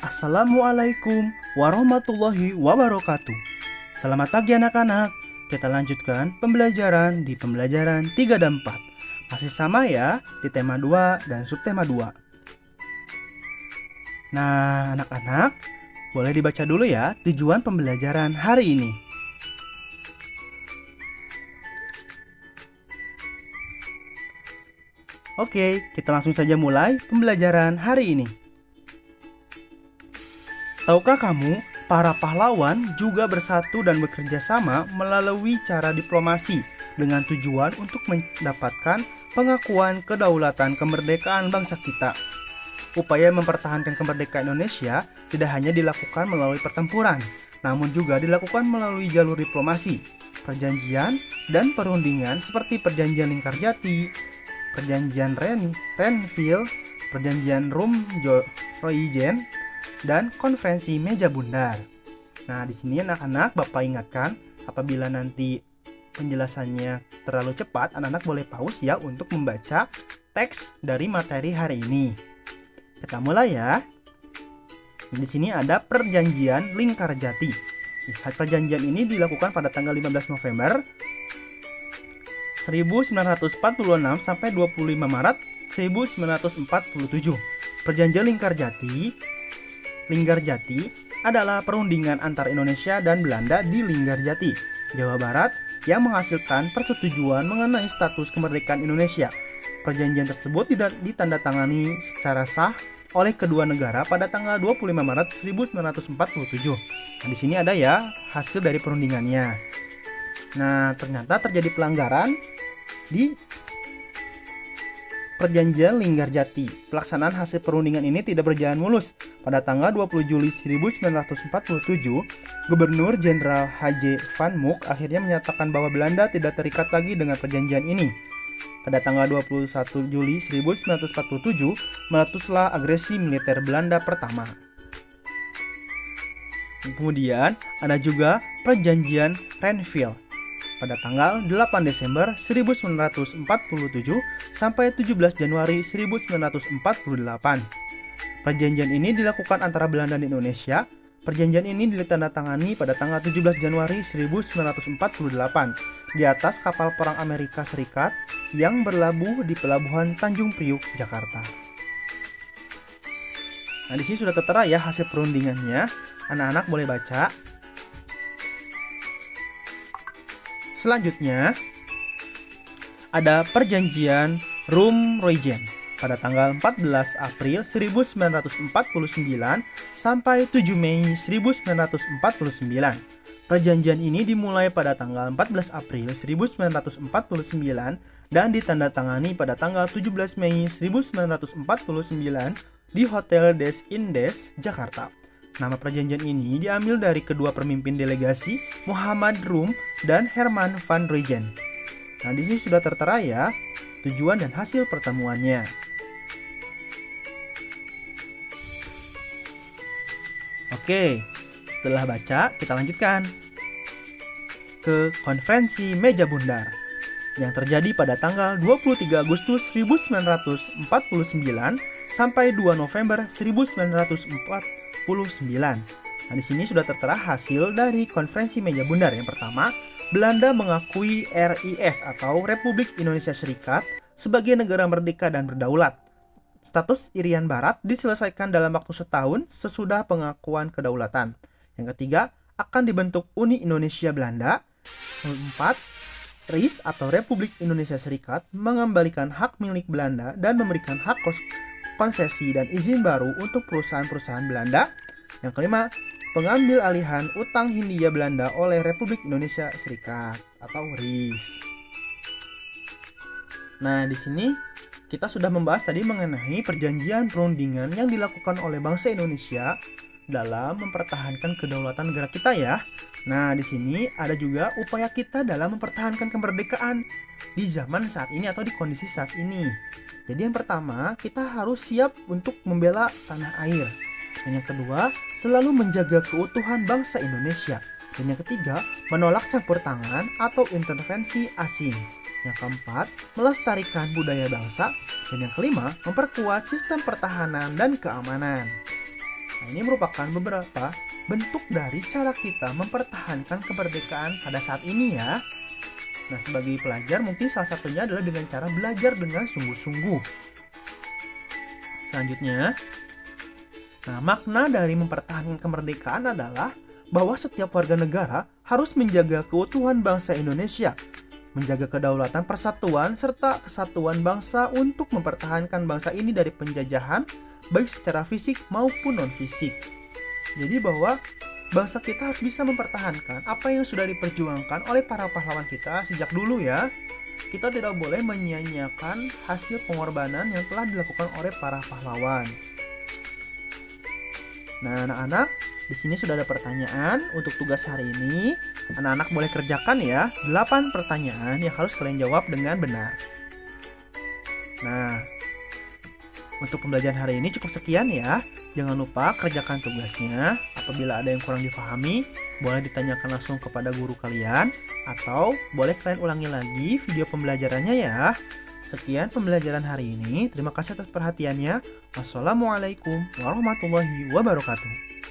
Assalamualaikum warahmatullahi wabarakatuh. Selamat pagi anak-anak. Kita lanjutkan pembelajaran di pembelajaran 3 dan 4. Masih sama ya di tema 2 dan subtema 2. Nah, anak-anak, boleh dibaca dulu ya tujuan pembelajaran hari ini. Oke, kita langsung saja mulai pembelajaran hari ini. Tahukah kamu, para pahlawan juga bersatu dan bekerja sama melalui cara diplomasi dengan tujuan untuk mendapatkan pengakuan kedaulatan kemerdekaan bangsa kita. Upaya mempertahankan kemerdekaan Indonesia tidak hanya dilakukan melalui pertempuran, namun juga dilakukan melalui jalur diplomasi, perjanjian, dan perundingan seperti Perjanjian Lingkarjati, Perjanjian Renville, Perjanjian Rum-Roijen, dan konferensi meja bundar. Nah, di sini anak-anak Bapak ingatkan, apabila nanti penjelasannya terlalu cepat, anak-anak boleh pause ya untuk membaca teks dari materi hari ini. Kita mulai ya. Di sini ada Perjanjian Lingkarjati. Perjanjian ini dilakukan pada tanggal 15 November 1946 sampai 25 Maret 1947. Perjanjian Linggarjati adalah perundingan antara Indonesia dan Belanda di Linggarjati, Jawa Barat, yang menghasilkan persetujuan mengenai status kemerdekaan Indonesia. Perjanjian tersebut tidak ditandatangani secara sah oleh kedua negara pada tanggal 25 Maret 1947. Nah, di sini ada ya hasil dari perundingannya. Nah, ternyata terjadi pelanggaran di Perjanjian Linggarjati. Pelaksanaan hasil perundingan ini tidak berjalan mulus. Pada tanggal 20 Juli 1947, Gubernur Jenderal H.J. Van Mook akhirnya menyatakan bahwa Belanda tidak terikat lagi dengan perjanjian ini. Pada tanggal 21 Juli 1947, meletuslah agresi militer Belanda pertama. Kemudian ada juga Perjanjian Renville pada tanggal 8 Desember 1947 sampai 17 Januari 1948. Perjanjian ini dilakukan antara Belanda dan Indonesia. Perjanjian ini ditandatangani pada tanggal 17 Januari 1948 di atas kapal perang Amerika Serikat yang berlabuh di pelabuhan Tanjung Priuk, Jakarta. Nah, di sini sudah tertera ya hasil perundingannya. Anak-anak boleh baca. Selanjutnya ada Perjanjian Rum-Roijen pada tanggal 14 April 1949 sampai 7 Mei 1949. Perjanjian ini dimulai pada tanggal 14 April 1949 dan ditandatangani pada tanggal 17 Mei 1949 di Hotel Des Indes, Jakarta. Nama perjanjian ini diambil dari kedua pemimpin delegasi, Muhammad Rum dan Herman van Roijen. Nah, di sini sudah tertera ya tujuan dan hasil pertemuannya. Oke, setelah baca, kita lanjutkan ke konferensi meja bundar yang terjadi pada tanggal 23 Agustus 1949 sampai 2 November 1949. Nah, di sini sudah tertera hasil dari konferensi meja bundar. Yang pertama, Belanda mengakui RIS atau Republik Indonesia Serikat sebagai negara merdeka dan berdaulat. Status Irian Barat diselesaikan dalam waktu setahun sesudah pengakuan kedaulatan. Yang ketiga, akan dibentuk Uni Indonesia Belanda. Keempat, RIS atau Republik Indonesia Serikat mengembalikan hak milik Belanda dan memberikan hak konsesi dan izin baru untuk perusahaan-perusahaan Belanda. Yang kelima, pengambil alihan utang Hindia Belanda oleh Republik Indonesia Serikat atau RIS. Nah, di sini kita sudah membahas tadi mengenai perjanjian perundingan yang dilakukan oleh bangsa Indonesia dalam mempertahankan kedaulatan negara kita ya. Nah, di sini ada juga upaya kita dalam mempertahankan kemerdekaan di zaman saat ini atau di kondisi saat ini. Jadi yang pertama, kita harus siap untuk membela tanah air. Dan yang kedua, selalu menjaga keutuhan bangsa Indonesia. Dan yang ketiga, menolak campur tangan atau intervensi asing. Yang keempat, melestarikan budaya bangsa. Dan yang kelima, memperkuat sistem pertahanan dan keamanan. Nah, ini merupakan beberapa bentuk dari cara kita mempertahankan kemerdekaan pada saat ini ya. Nah, sebagai pelajar mungkin salah satunya adalah dengan cara belajar dengan sungguh-sungguh. Selanjutnya, nah, makna dari mempertahankan kemerdekaan adalah bahwa setiap warga negara harus menjaga keutuhan bangsa Indonesia, menjaga kedaulatan persatuan serta kesatuan bangsa untuk mempertahankan bangsa ini dari penjajahan baik secara fisik maupun non-fisik. Jadi bahwa bangsa kita harus bisa mempertahankan apa yang sudah diperjuangkan oleh para pahlawan kita sejak dulu ya. Kita tidak boleh menyia-nyiakan hasil pengorbanan yang telah dilakukan oleh para pahlawan. Nah, anak-anak, di sini sudah ada pertanyaan untuk tugas hari ini. Anak-anak boleh kerjakan ya, 8 pertanyaan yang harus kalian jawab dengan benar. Nah, untuk pembelajaran hari ini cukup sekian ya. Jangan lupa kerjakan tugasnya. Apabila ada yang kurang difahami, boleh ditanyakan langsung kepada guru kalian, atau boleh kalian ulangi lagi video pembelajarannya ya. Sekian pembelajaran hari ini. Terima kasih atas perhatiannya. Wassalamualaikum warahmatullahi wabarakatuh.